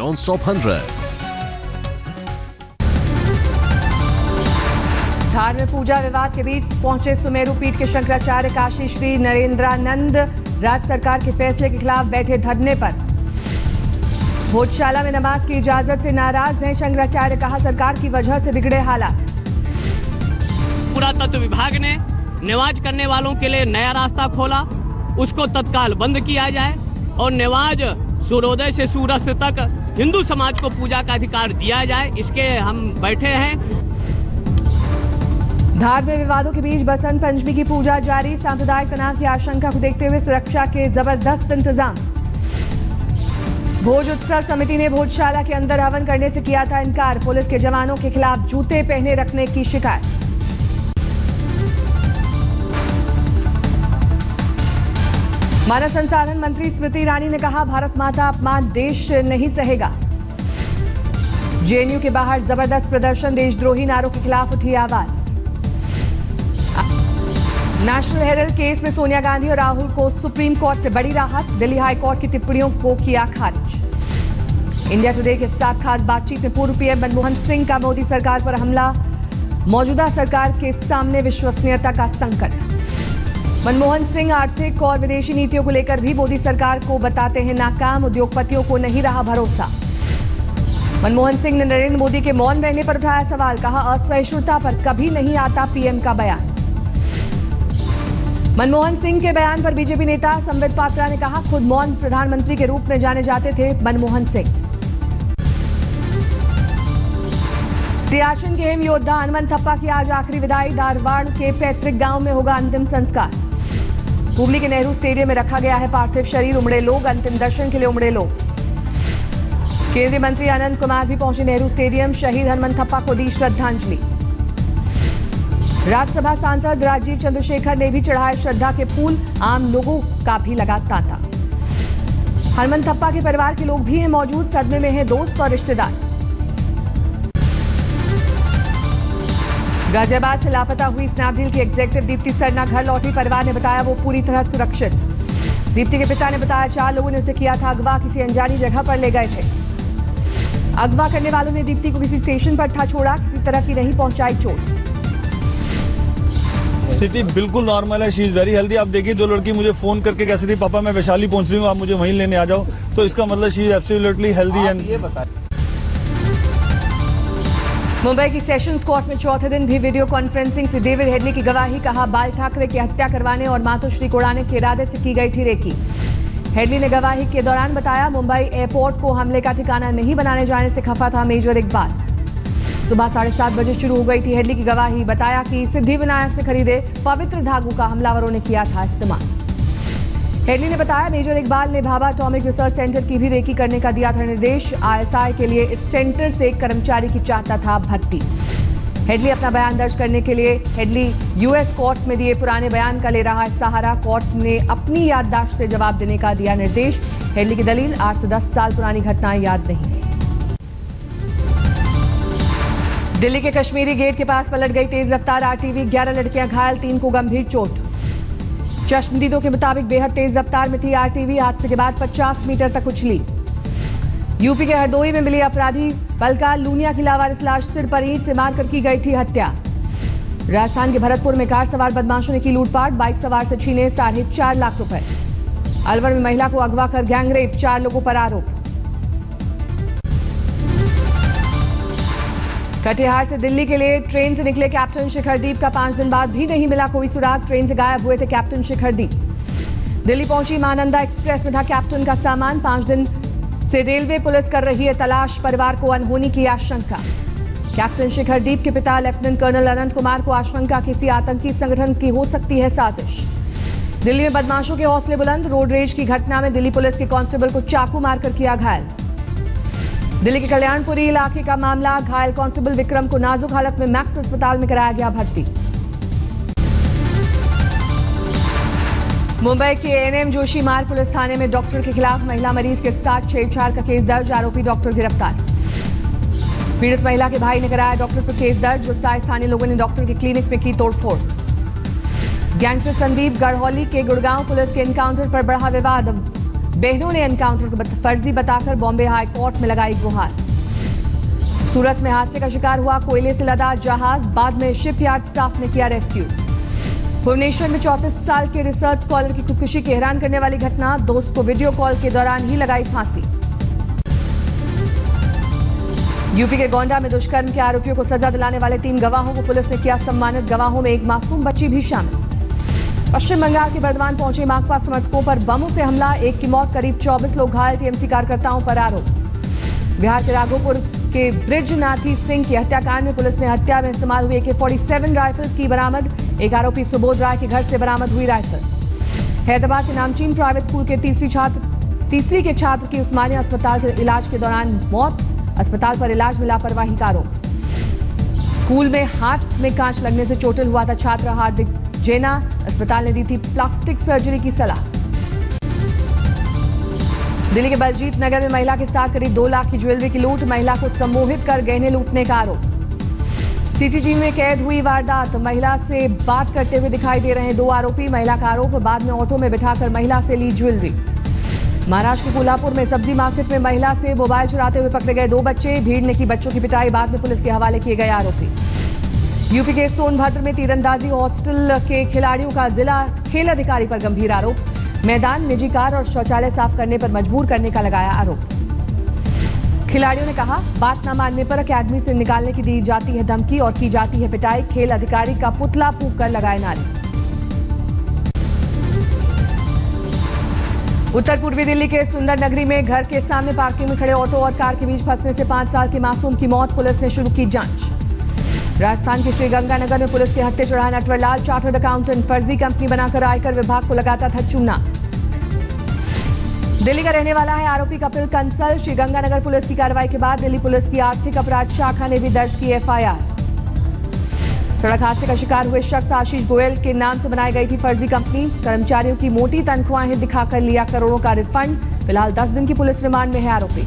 Non-Stop 100. धार में पूजा विवाद के बीच पहुंचे सुमेरु पीठ के शंकराचार्य काशी श्री नरेंद्रानंद राज्य सरकार के फैसले के खिलाफ बैठे धरने पर। भोजशाला में नमाज की इजाजत से नाराज हैं शंकराचार्य, कहा सरकार की वजह से बिगड़े हालात। पुरातत्व विभाग ने नमाज करने वालों के लिए नया रास्ता खोला, उसको तत्काल बंद किया जाए और नमाज सूर्योदय से सूरज तक हिंदू समाज को पूजा का अधिकार दिया जाए, इसके हम बैठे हैं। धार में विवादों के बीच बसंत पंचमी की पूजा जारी, सांप्रदायिक तनाव की आशंका को देखते हुए सुरक्षा के जबरदस्त इंतजाम। भोज उत्सव समिति ने भोजशाला के अंदर हवन करने से किया था इनकार, पुलिस के जवानों के खिलाफ जूते पहने रखने की शिकायत। मानव संसाधन मंत्री स्मृति ईरानी ने कहा भारत माता अपमान देश नहीं सहेगा। जेएनयू के बाहर जबरदस्त प्रदर्शन, देशद्रोही नारों के खिलाफ उठी आवाज। नेशनल हेराल्ड केस में सोनिया गांधी और राहुल को सुप्रीम कोर्ट से बड़ी राहत, दिल्ली हाई कोर्ट की टिप्पणियों को किया खारिज। इंडिया टुडे के साथ खास बातचीत में पूर्व पीएम मनमोहन सिंह का मोदी सरकार पर हमला, मौजूदा सरकार के सामने विश्वसनीयता का संकट। मनमोहन सिंह आर्थिक और विदेशी नीतियों को लेकर भी मोदी सरकार को बताते हैं नाकाम, उद्योगपतियों को नहीं रहा भरोसा। मनमोहन सिंह ने नरेंद्र मोदी के मौन रहने पर उठाया सवाल, कहा असहिष्णुता पर कभी नहीं आता पीएम का बयान। मनमोहन सिंह के बयान पर बीजेपी नेता संबित पात्रा ने कहा खुद मौन प्रधानमंत्री के रूप में जाने जाते थे मनमोहन सिंह। सियाचिन के हिम योद्धा हनुमंत थप्पा की आज आखिरी विदाई, धारवाड़ के पैतृक गांव में होगा अंतिम संस्कार। हुबली के नेहरू स्टेडियम में रखा गया है पार्थिव शरीर, उमड़े लोग, अंतिम दर्शन के लिए उमड़े लोग। केंद्रीय मंत्री अनंत कुमार भी पहुंचे नेहरू स्टेडियम, शहीद हनुमंत थप्पा को दी श्रद्धांजलि। राज्यसभा सांसद राजीव चंद्रशेखर ने भी चढ़ाए श्रद्धा के फूल, आम लोगों का भी लगा तांता। हनुमंत थप्पा के परिवार के लोग भी हैं मौजूद, सदमे में हैं दोस्त और रिश्तेदार। गाजियाबाद से लापता हुई स्नैपडील की एग्जीक्यूटिव दीप्ति सरना घर लौटी, परिवार ने बताया वो पूरी तरह सुरक्षित। दीप्ति के पिता ने बताया 4 लोगों ने उसे किया था अगवा, किसी अनजानी जगह पर ले गए थे। अगवा करने वालों ने दीप्ति को किसी स्टेशन पर था छोड़ा, किसी तरह की नहीं पहुंचाई चोट। स्थिति बिल्कुल नॉर्मल है, शी इज वेरी हेल्दी। आप देखिए जो लड़की मुझे फोन करके कैसे थी, पापा मैं वैशाली पहुंच रही हूँ, आप मुझे वहीं लेने आ जाओ, तो इसका मतलब she is absolutely healthy. And ये बताएं मुंबई की सेशंस कोर्ट में चौथे दिन भी वीडियो कॉन्फ्रेंसिंग से डेविड हेडली की गवाही, कहा बाल ठाकरे की हत्या करवाने और मातोश्री को उड़ाने के इरादे से की गई थी रेकी। हेडली ने गवाही के दौरान बताया मुंबई एयरपोर्ट को हमले का ठिकाना नहीं बनाने जाने से खफा था मेजर इकबाल। सुबह 7:30 बजे शुरू हो गई थी हेडली की गवाही, बताया कि सिद्धिविनायक से खरीदे पवित्र धागों का हमलावरों ने किया था इस्तेमाल। हेडली ने बताया मेजर इकबाल ने भाभा एटॉमिक रिसर्च सेंटर की भी रेकी करने का दिया था निर्देश, आईएसआई के लिए इस सेंटर से एक कर्मचारी की चाहता था भर्ती। हेडली अपना बयान दर्ज करने के लिए हेडली यूएस कोर्ट में दिए पुराने बयान का ले रहा है सहारा, कोर्ट ने अपनी याददाश्त से जवाब देने का दिया निर्देश। हेडली की दलील 8 से 10 साल पुरानी घटनाएं याद नहीं। दिल्ली के कश्मीरी गेट के पास पलट गई तेज रफ्तार आरटीवी, 11 लड़कियां घायल, 3 को गंभीर चोट। चश्मदीदों के मुताबिक बेहद तेज रफ्तार में थी आरटीवी, हादसे के बाद 50 मीटर तक उछली। यूपी के हरदोई में मिली अपराधी बलका लूनिया की लावारिस लाश, सिर पर ईंट से मारकर की गई थी हत्या। राजस्थान के भरतपुर में कार सवार बदमाशों ने की लूटपाट, बाइक सवार से छीने 4.5 लाख रुपए। अलवर में महिला को अगवा कर गैंगरेप, 4 लोगों पर आरोप। कटिहार से दिल्ली के लिए ट्रेन से निकले कैप्टन शिखरदीप का 5 दिन बाद भी नहीं मिला कोई सुराग, ट्रेन से गायब हुए थे कैप्टन शिखरदीप। दिल्ली पहुंची महानंदा एक्सप्रेस में था कैप्टन का सामान, 5 दिन से रेलवे पुलिस कर रही है तलाश, परिवार को अनहोनी की आशंका। कैप्टन शिखरदीप के पिता लेफ्टिनेंट कर्नल अनंत कुमार को आशंका किसी आतंकी संगठन की हो सकती है साजिश। दिल्ली में बदमाशों के हौसले बुलंद, रोड रेज की घटना में दिल्ली पुलिस के कांस्टेबल को चाकू मारकर किया घायल। दिल्ली के कल्याणपुरी इलाके का मामला, घायल कांस्टेबल विक्रम को नाजुक हालत में मैक्स अस्पताल में कराया गया भर्ती। मुंबई के एनएम जोशी मार्ग पुलिस थाने में डॉक्टर के खिलाफ महिला मरीज के साथ छेड़छाड़ का केस दर्ज, आरोपी डॉक्टर गिरफ्तार। पीड़ित महिला के भाई ने कराया डॉक्टर पर केस दर्ज, गुस्साए स्थानीय लोगों ने डॉक्टर के क्लिनिक में की तोड़फोड़। गैंगस्टर संदीप गढ़हौली के गुड़गांव पुलिस के एनकाउंटर पर बढ़ा विवाद, बहनों ने एनकाउंटर को फर्जी बताकर बॉम्बे हाई कोर्ट में लगाई गुहार। सूरत में हादसे का शिकार हुआ कोयले से लदा जहाज, बाद में शिपयार्ड स्टाफ ने किया रेस्क्यू। भुवनेश्वर में 34 साल के रिसर्च स्कॉलर की खुदकुशी की हैरान करने वाली घटना, दोस्त को वीडियो कॉल के दौरान ही लगाई फांसी। यूपी के गोंडा में दुष्कर्म के आरोपियों को सजा दिलाने वाले 3 गवाहों को पुलिस ने किया सम्मानित। गवाहों में एक मासूम बच्ची भी शामिल। पश्चिम बंगाल के बर्धमान पहुंचे माकपा समर्थकों पर बमों से हमला, एक की मौत, करीब 24 लोग घायल, टीएमसी कार्यकर्ताओं पर आरोप। बिहार के राघोपुर के ब्रिजनाथी सिंह की हत्याकांड में पुलिस ने हत्या में इस्तेमाल हुई AK-47 राइफल की बरामद। एक आरोपी सुबोध राय के घर से बरामद हुई राइफल। हैदराबाद के नामचीन प्राइवेट स्कूल के तीसरी के छात्र की उस्मानिया अस्पताल के इलाज के दौरान मौत, अस्पताल पर इलाज में लापरवाही का आरोप। स्कूल में हाथ में कांच लगने से चोटिल हुआ था छात्र हार्दिक जैना, अस्पताल ने दी थी प्लास्टिक सर्जरी की सलाह। दिल्ली के बलजीत नगर में महिला के साथ करीब 2 लाख की ज्वेलरी की लूट, महिला को सम्मोहित कर गहने लूटने का आरोप। सीसीटीवी में कैद हुई वारदात, महिला से बात करते हुए दिखाई दे रहे हैं 2 आरोपी। महिला का आरोप, बाद में ऑटो में बिठाकर महिला से ली ज्वेलरी। महाराष्ट्र के कोल्हापुर में सब्जी मार्केट में महिला से मोबाइल चुराते हुए पकड़े गए 2 बच्चे, भीड़ ने की बच्चों की पिटाई, बाद में पुलिस के हवाले किए गए आरोपी। यूपी के सोनभद्र में तीरंदाजी हॉस्टल के खिलाड़ियों का जिला खेल अधिकारी पर गंभीर आरोप। मैदान, निजी कार और शौचालय साफ करने पर मजबूर करने का लगाया आरोप। खिलाड़ियों ने कहा, बात न मानने पर अकेडमी से निकालने की दी जाती है धमकी और की जाती है पिटाई। खेल अधिकारी का पुतला फूंक कर लगाए नारे। उत्तर पूर्वी दिल्ली के सुंदर नगरी में घर के सामने पार्किंग में खड़े ऑटो और कार के बीच फंसने से 5 साल के मासूम की मौत, पुलिस ने शुरू की जांच। राजस्थान के श्रीगंगानगर में पुलिस के हत्थे चढ़ाए नटवर लाल, चार्टर्ड अकाउंटेंट, फर्जी कंपनी बनाकर आयकर विभाग को लगाता था चूना। दिल्ली का रहने वाला है आरोपी कपिल कंसल। श्रीगंगानगर पुलिस की कार्रवाई के बाद दिल्ली पुलिस की आर्थिक अपराध शाखा ने भी दर्ज की FIR। सड़क हादसे का शिकार हुए शख्स आशीष गोयल के नाम से बनाई गई थी फर्जी कंपनी, कर्मचारियों की मोटी तनख्वाहें दिखाकर लिया करोड़ों का रिफंड। फिलहाल 10 दिन की पुलिस रिमांड में है आरोपी।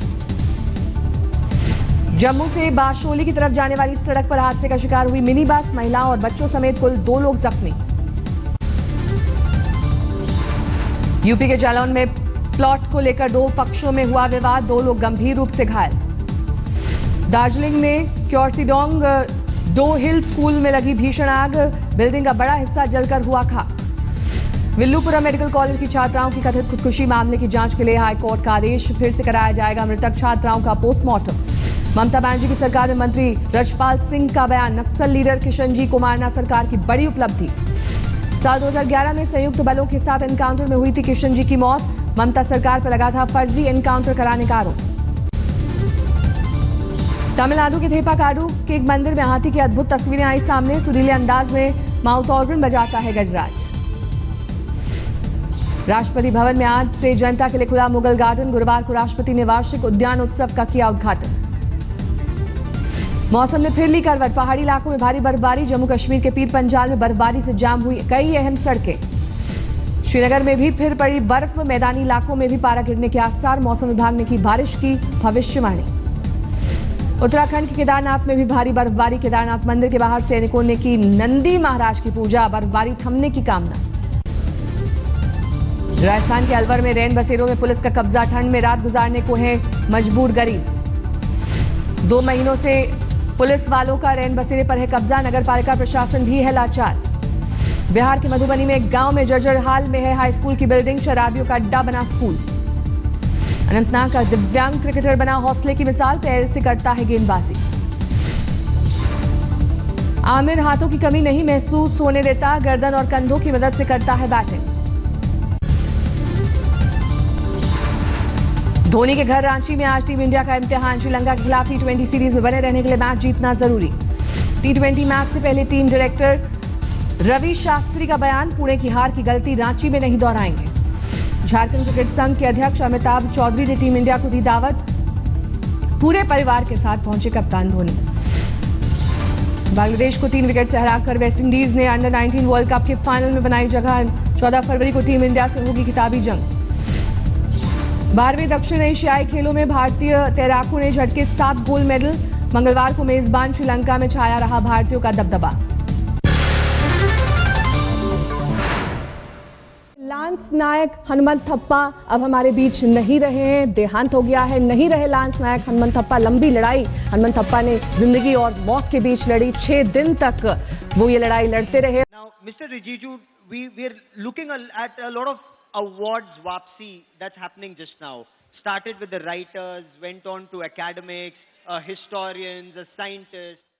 जम्मू से बाशोली की तरफ जाने वाली सड़क पर हादसे का शिकार हुई मिनी बस, महिलाओं और बच्चों समेत कुल 2 लोग जख्मी। यूपी के जालौन में प्लॉट को लेकर 2 पक्षों में हुआ विवाद, 2 लोग गंभीर रूप से घायल। दार्जिलिंग में क्योर्सिडोंग डो हिल स्कूल में लगी भीषण आग, बिल्डिंग का बड़ा हिस्सा जलकर हुआ खाक। विल्लुपुरम मेडिकल कॉलेज की छात्राओं की कथित खुदकुशी मामले की जांच के लिए हाईकोर्ट का आदेश, फिर से कराया जाएगा मृतक छात्राओं का पोस्टमार्टम। ममता बनर्जी की सरकार में मंत्री रजपाल सिंह का बयान, नक्सल लीडर किशनजी को मारना सरकार की बड़ी उपलब्धि। साल 2011 में संयुक्त बलों के साथ एनकाउंटर में हुई थी किशनजी की मौत, ममता सरकार पर लगा था फर्जी एनकाउंटर कराने का आरोप। तमिलनाडु के थेपाकाडू के एक मंदिर में हाथी की अद्भुत तस्वीरें आई सामने, सुरीले अंदाज में माउथ ऑर्गन बजाता है गजराज। राष्ट्रपति भवन में आज से जनता के लिए खुला मुगल गार्डन, गुरुवार को राष्ट्रपति ने वार्षिक उद्यान उत्सव का किया उद्घाटन। मौसम ने फिर ली करवट, पहाड़ी इलाकों में भारी बर्फबारी, जम्मू कश्मीर के पीर पंजाल में बर्फबारी से जाम हुई कई अहम सड़कें। श्रीनगर में भी फिर पड़ी बर्फ, मैदानी इलाकों में भी पारा गिरने के आसार, मौसम विभाग ने की बारिश की भविष्यवाणी। उत्तराखंड के केदारनाथ में भी भारी बर्फबारी, केदारनाथ मंदिर के बाहर सैनिकों ने की नंदी महाराज की पूजा, बर्फबारी थमने की कामना। राजस्थान के अलवर में रैन बसेरों में पुलिस का कब्जा, ठंड में रात गुजारने को है मजबूर गरीब। 2 महीनों से पुलिस वालों का रैन बसेरे पर है कब्जा, नगर पालिका प्रशासन भी है लाचार। बिहार के मधुबनी में एक गांव में जर्जर हाल में है हाई स्कूल की बिल्डिंग, शराबियों का अड्डा बना स्कूल। अनंतनाग का दिव्यांग क्रिकेटर बना हौसले की मिसाल, पैर से करता है गेंदबाजी। आमिर हाथों की कमी नहीं महसूस होने देता, गर्दन और कंधों की मदद से करता है बैटिंग। धोनी के घर रांची में आज टीम इंडिया का इम्तिहान, श्रीलंका के खिलाफ T20 सीरीज में बने रहने के लिए मैच जीतना जरूरी। T20 मैच से पहले टीम डायरेक्टर रवि शास्त्री का बयान, पुणे की हार की गलती रांची में नहीं दोहराएंगे। झारखंड क्रिकेट संघ के अध्यक्ष अमिताभ चौधरी ने टीम इंडिया को दी दावत, पूरे परिवार के साथ पहुंचे कप्तान धोनी। बांग्लादेश को 3 विकेट से हराकर वेस्टइंडीज ने अंडर 19 वर्ल्ड कप के फाइनल में बनाई जगह, 14 फरवरी को टीम इंडिया से होगी खिताबी जंग। 12वें दक्षिण एशियाई खेलों में भारतीय तैराकों ने झटके 7 गोल्ड मेडल, मंगलवार को मेजबान श्रीलंका में छाया रहा भारतीयों का दबदबा। लांस नायक हनुमंत थप्पा अब हमारे बीच नहीं रहे हैं, देहांत हो गया है। नहीं रहे लांस नायक हनुमंत थप्पा। लंबी लड़ाई हनुमंत थप्पा ने जिंदगी और मौत के बीच लड़ी। 6 दिन तक वो ये लड़ाई लड़ते रहे। Now, Mr. Rijiju, we're looking at a lot of awards Wapsi that's happening just now. Started with the writers, went on to academics, historians, scientists.